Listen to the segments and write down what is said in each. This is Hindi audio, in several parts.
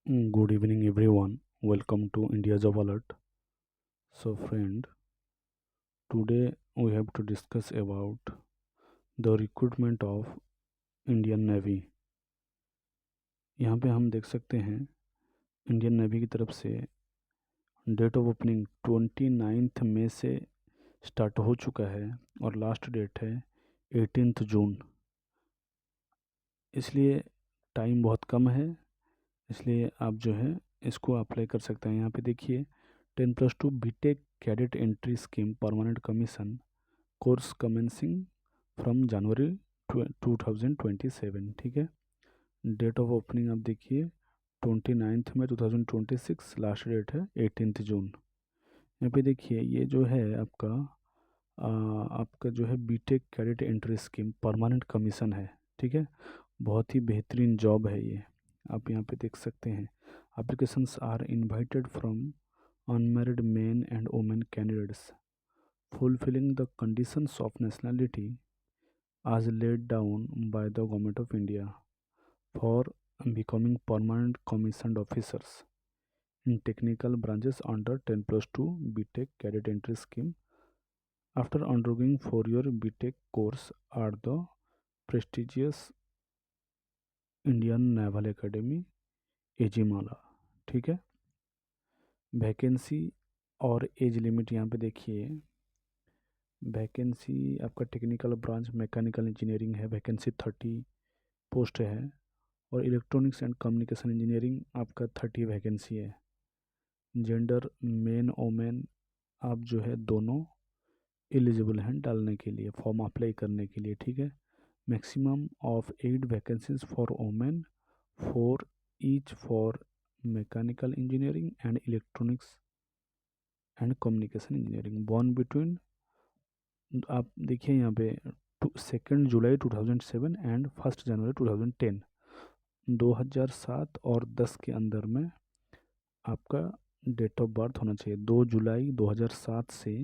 Good evening, everyone. Welcome to India Job Alert. So, friend, today we have to discuss about the recruitment of Indian Navy. यहाँ पे हम देख सकते हैं इंडियन नेवी की तरफ से डेट ऑफ ओपनिंग 29 मई से स्टार्ट हो चुका है और लास्ट डेट है 18 जून। इसलिए टाइम बहुत कम है, इसलिए आप जो है इसको अप्लाई कर सकते हैं। यहाँ पे देखिए 10+2 BTech cadet entry scheme permanent commission course commencing from January 2027। ठीक है। डेट ऑफ ओपनिंग आप देखिए 29 में 2026, लास्ट डेट है 18 जून। यहाँ पे देखिए ये जो है आपका जो है BTech cadet entry scheme permanent commission है। ठीक है, बहुत ही बेहतरीन जॉब है ये। आप यहाँ पे देख सकते हैं applications are invited from unmarried men and women candidates fulfilling the conditions of nationality as laid down by the Government of India for becoming permanent commissioned officers in technical branches under 10+2 BTech cadet entry scheme after undergoing 4-year BTech course at the prestigious Indian Naval Academy Ezhimala. ठीक है। वैकेंसी और एज लिमिट यहाँ पे देखिए, वैकेंसी आपका टेक्निकल ब्रांच मैकेनिकल इंजीनियरिंग है, वैकेंसी 30 पोस्ट है, और इलेक्ट्रॉनिक्स एंड कम्युनिकेशन इंजीनियरिंग आपका 30 वैकेंसी है। जेंडर मेन ओमेन आप जो है दोनों एलिजिबल हैं डालने के लिए, फॉर्म अप्लाई करने के लिए। ठीक है। Maximum of 8 vacancies for women, 4 each for mechanical engineering and electronics and communication engineering born between, आप देखिए यहाँ पे 2 जुलाई 2007 एंड 1 जनवरी 2010, 2007 और 10 के अंदर में आपका डेट ऑफ बर्थ होना चाहिए। 2 जुलाई 2007 से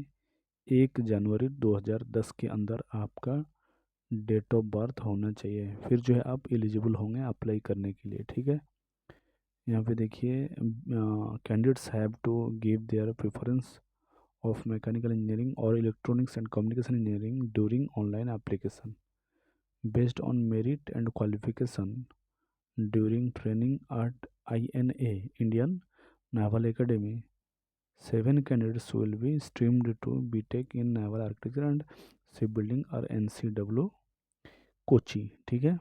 1 जनवरी 2010 के अंदर आपका डेट ऑफ बर्थ होना चाहिए, फिर जो है आप एलिजिबल होंगे अप्लाई करने के लिए। ठीक है। यहाँ पे देखिए candidates have to give their preference of mechanical engineering or electronics and communication engineering during online application based on merit and qualification during training at INA Indian Naval Academy. 7 candidates will be streamed to BTech in Naval Architecture and Shipbuilding or NCW Kochi. ठीक है।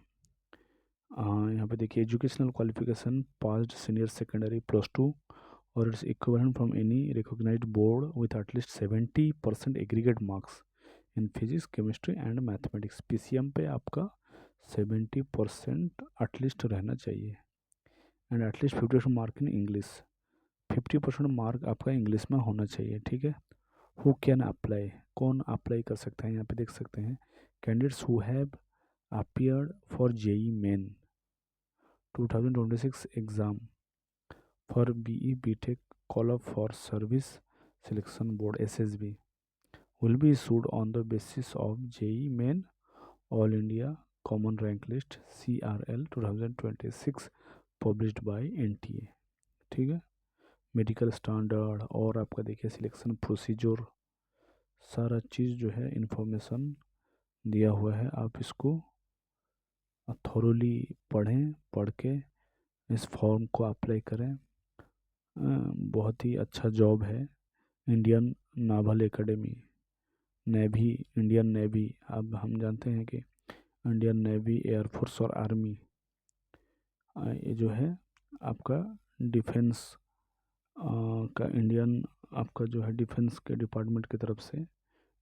यहाँ पे देखिए educational qualification passed senior secondary +2 or its equivalent from any recognized board with at least 70% aggregate marks in physics, chemistry and mathematics। PCM पे आपका 70% एटलीस्ट रहना चाहिए and at least 50% mark in English, 50% mark आपका इंग्लिश में होना चाहिए। ठीक है। हु कैन अप्लाई, कौन अप्लाई कर सकता है, यहाँ पे देख सकते हैं candidates who have appeared for JEE Main 2026 exam for BE BTech call up for service selection board SSB will be issued on the basis of JEE Main All India Common Rank List CRL 2026 published by NTA। ठीक है। मेडिकल स्टैंडर्ड और आपका देखिए सिलेक्शन प्रोसीजर, सारा चीज़ जो है इंफॉर्मेशन दिया हुआ है। आप इसको थोरोली पढ़ें, पढ़ के इस फॉर्म को अप्लाई करें। बहुत ही अच्छा जॉब है। Indian novel academy navy, Indian navy, अब हम जानते हैं कि इंडियन नेवी, एयरफोर्स और आर्मी ये जो है आपका डिफेंस का इंडियन आपका जो है डिफेंस के डिपार्टमेंट की तरफ से,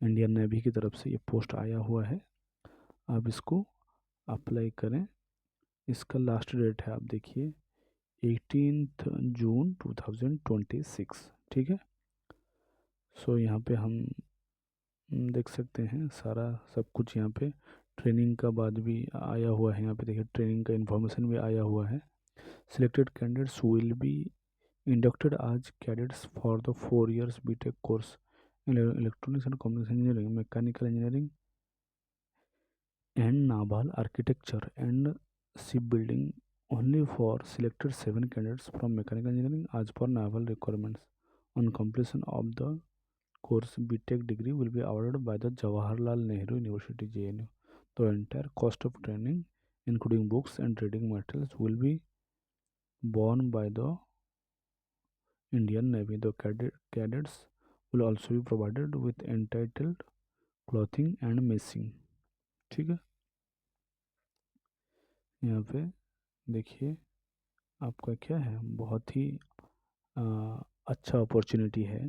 इंडियन नेवी की तरफ से ये पोस्ट आया हुआ है। आप इसको अप्लाई करें। इसका लास्ट डेट है आप देखिए 18 जून 2026। ठीक है। सो यहाँ पे हम देख सकते हैं सारा सब कुछ, यहाँ पे ट्रेनिंग का बाद भी आया हुआ है। यहाँ पे देखिए ट्रेनिंग का इन्फॉर्मेशन भी आया हुआ है। Selected candidates will be inducted as cadets for the 4 years BTech course in electronics and communication engineering, mechanical engineering and naval architecture and shipbuilding only for selected 7 candidates from mechanical engineering as per naval requirements. On completion of the course, BTech degree will be awarded by the Jawaharlal Nehru University JNU. The entire cost of training, including books and reading materials, will be borne by the Indian Navy. The cadets will also be provided with entitled clothing and messing. ठीक है, यहाँ पे देखिए आपका क्या है, बहुत ही अच्छा अपॉर्चुनिटी है।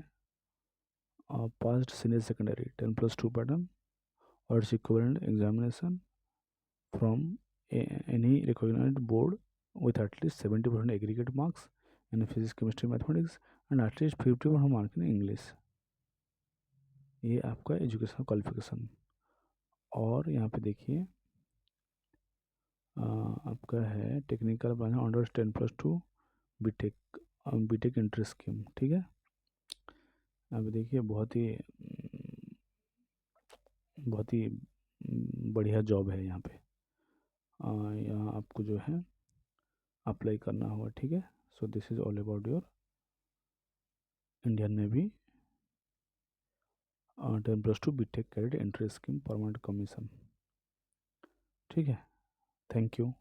पास्ड सीनियर सेकेंडरी 10+2 पैटर्न और its equivalent examination from any recognised board with at least 70% aggregate marks in physics, chemistry, mathematics and at least 50% mark in English। ये आपका एजुकेशनल क्वालिफिकेशन। और यहाँ पे देखिए आपका है technical branch honours 10+2 BTech BTech entry scheme. ठीक है, अब देखिए बहुत ही बढ़िया जॉब है यहाँ पे। यहाँ आपको जो है अप्लाई करना होगा। ठीक है, so this is all about your Indian Navy 10+2 BTech cadet entry scheme permanent commission. ठीक है, थैंक यू।